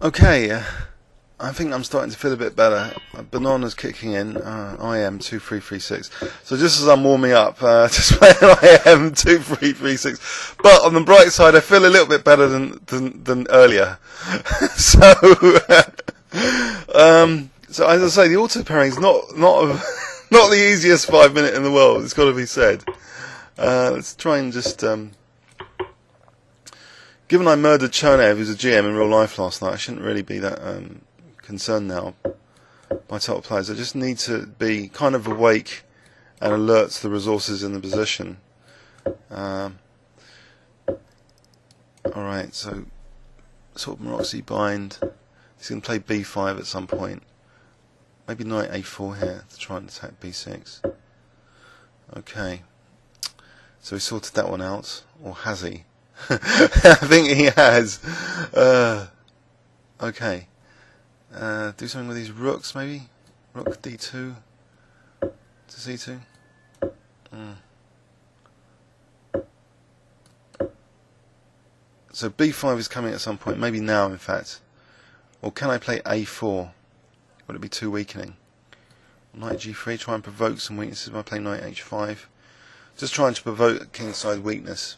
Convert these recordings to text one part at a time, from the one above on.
Okay, I think I'm starting to feel a bit better. Banana's kicking in. I am 2336. So just as I'm warming up, just playing I am 2336. But on the bright side, I feel a little bit better than earlier. So, so as I say, the auto pairing is not not the easiest 5 minute in the world. It's got to be said. Let's try and just. Given I murdered Chernev, who's a GM in real life last night, I shouldn't really be that concerned now by top players. I just need to be kind of awake and alert to the resources in the position. Alright, so sort of Moroxy bind. He's going to play b5 at some point. Maybe knight a4 here to try and attack b6. Okay. So he sorted that one out. Or has he? I think he has. Okay. Do something with these rooks, maybe? Rook d2 to c2. So b5 is coming at some point, maybe now in fact. Or can I play a4? Would it be too weakening? Knight g3, try and provoke some weaknesses by playing knight h5. Just trying to provoke kingside weakness.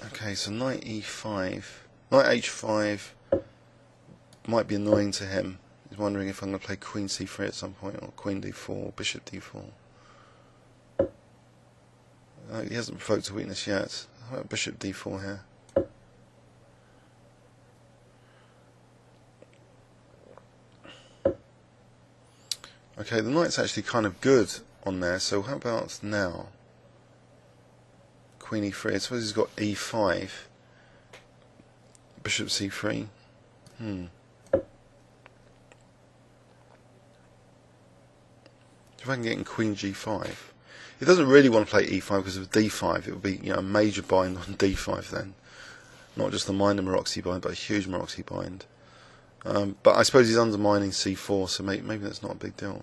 Okay, so knight e5, knight h5 might be annoying to him. He's wondering if I'm going to play queen c3 at some point, or queen d4, bishop d4. He hasn't provoked a weakness yet. How about bishop d4 here? Okay, the knight's actually kind of good on there, so how about now? Queen e3, I suppose he's got e5, bishop c3. If I can get in queen g5, he doesn't really want to play e5 because of d5. It would be, you know, a major bind on d5 then, not just a minor Moroxy bind, but a huge Moroxy bind. But I suppose he's undermining c4, so maybe that's not a big deal.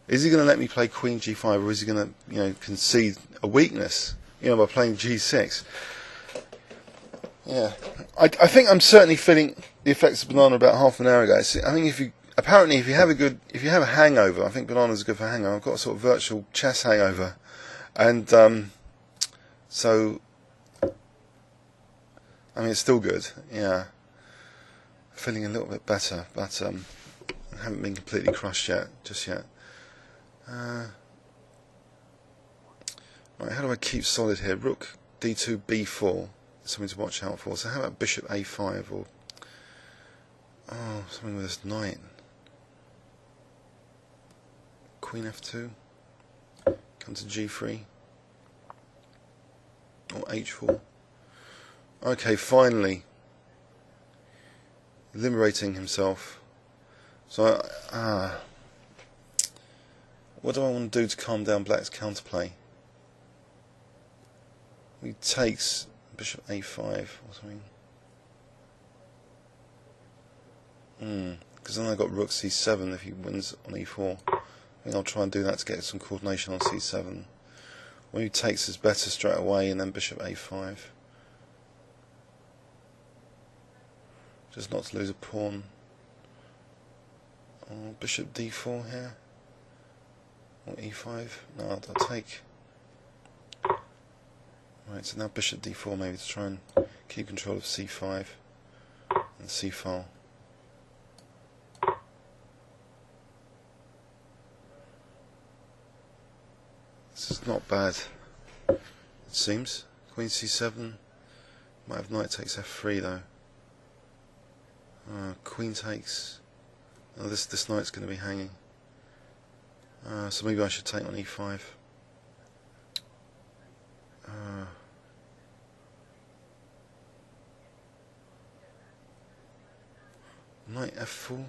Is he going to let me play queen g5, or is he going to, you know, concede a weakness, you know, by playing g6? Yeah, I think I'm certainly feeling the effects of banana about half an hour ago. I think if you have a hangover, I think bananas are good for hangover. I've got a sort of virtual chess hangover, and so I mean it's still good. Yeah, feeling a little bit better, but I haven't been completely crushed just yet. Right, how do I keep solid here? Rook d2 b4, something to watch out for. So how about bishop a5, or something with this knight? Queen f2, come to g3, or h4. Okay, finally liberating himself. So what do I want to do to calm down Black's counterplay? He takes bishop a5 or something. Because then I've got rook c7 if he wins on e4. I think I'll try and do that to get some coordination on c7. When he takes is better straight away, and then bishop a5. Just not to lose a pawn. Bishop d4 here. Or e5. No, I'll take. Right, so now bishop d4 maybe to try and keep control of c5 and c-file. This is not bad, it seems. Queen c7. Might have knight takes f3 though. Queen takes. Oh, this knight's going to be hanging. So maybe I should take on e5. Knight f4,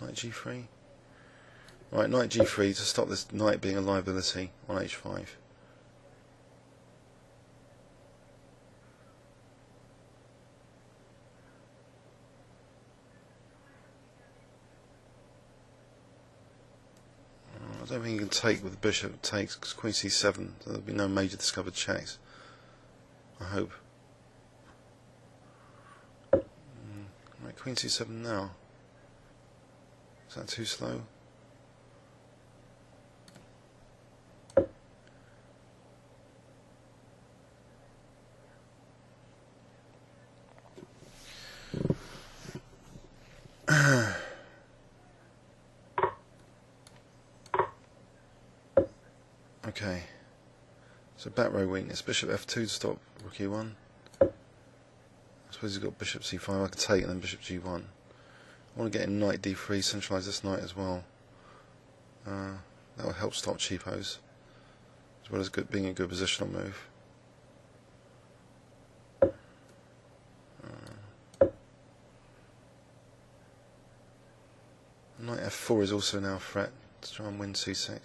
knight g3. Right, knight g3 to stop this knight being a liability on h5. I don't think you can take with the bishop takes, because queen c7, so there'll be no major discovered checks. I hope. Right, Queen C7 now. Is that too slow? Okay, so back row weakness, bishop f2 to stop rook e1. I suppose he's got bishop c5, I could take and then bishop g1. I want to get in knight d3, centralise this knight as well. That will help stop cheapos, as well as being a good positional move. Knight f4 is also now a threat to try and win c6.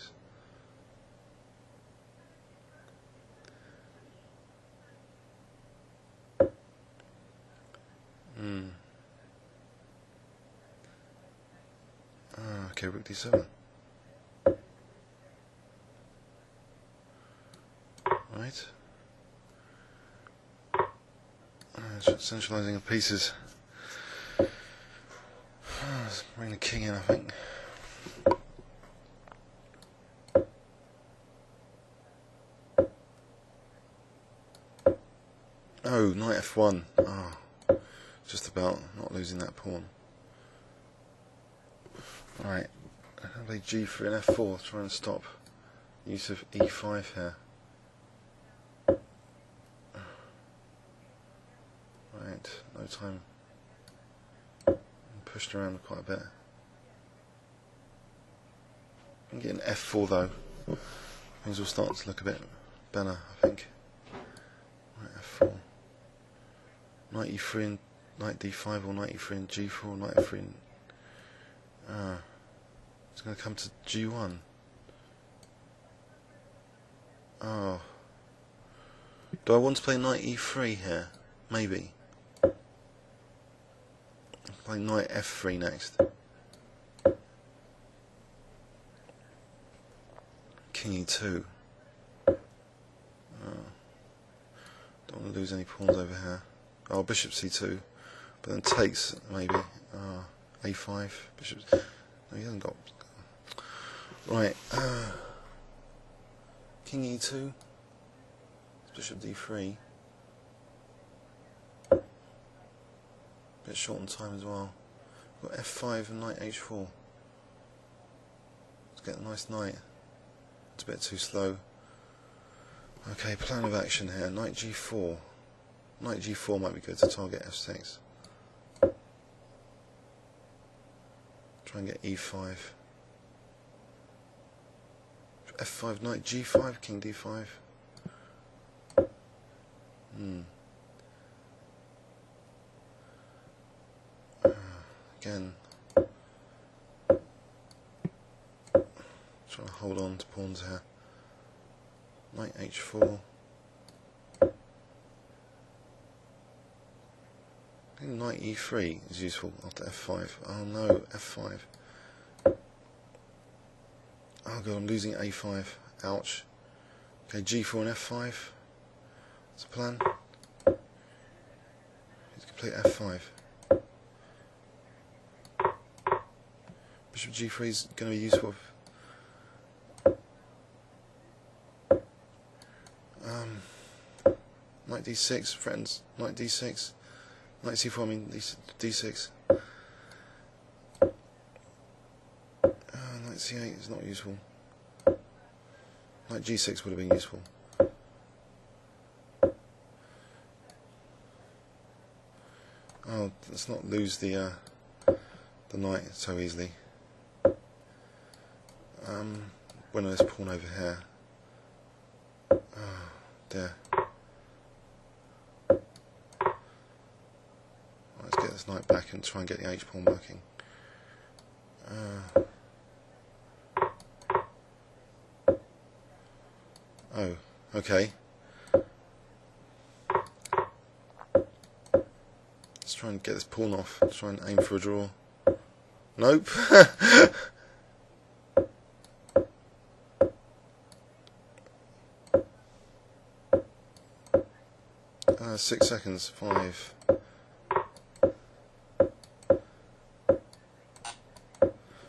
Okay, rook d7. Right. Centralising the pieces. Let's bring the king in, I think. Oh, knight f1. Oh, just about not losing that pawn. Right, I'm going to play g3 and f4 to try and stop use of e5 here. Right, no time. I'm pushed around quite a bit. I'm getting f4 though. Things will start to look a bit better, I think. Right, f4. Knight e3 and knight d5, or knight e3 and g4, knight f3 and... it's going to come to g1. Oh. Do I want to play knight e3 here? Maybe. I'll play knight f3 next. King e2. Oh. Don't want to lose any pawns over here. Oh, bishop c2. But then takes, maybe. a5. Bishop... No, he hasn't got... Right. King e2. Bishop d3. Bit short on time as well. Got f5 and knight h4. Let's get a nice knight. It's a bit too slow. Okay, plan of action here. Knight g4. Knight g4 might be good to target f6. Try and get e5. f5, knight g5, king d5. Again, trying to hold on to pawns here. Knight h4. I think knight e3 is useful after f5. Oh no, f5. Oh god, I'm losing a5. Ouch. Okay, g4 and f5. What's the plan? Let's complete f5. Bishop g3 is going to be useful. Knight d6, friends. Knight d6. Knight c4, I mean d6. Knight c8 is not useful. Knight g6 would have been useful. Oh, let's not lose the knight so easily. Winner this pawn over here. Oh dear. Let's get this knight back and try and get the h pawn working. Oh, okay. Let's try and get this pawn off. Let's try and aim for a draw. Nope. 6 seconds. 5,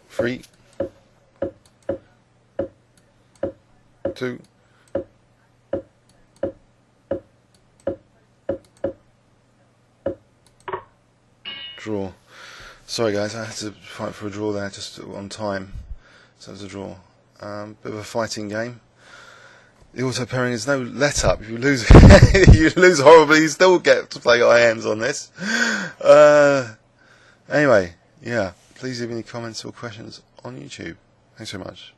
3, 2, draw. Sorry guys, I had to fight for a draw there just on time, so it was a draw. Bit of a fighting game. The auto pairing is no let up. If you lose, you lose horribly, you still get to play IMs on this. Anyway, yeah, please leave any comments or questions on YouTube. Thanks so much.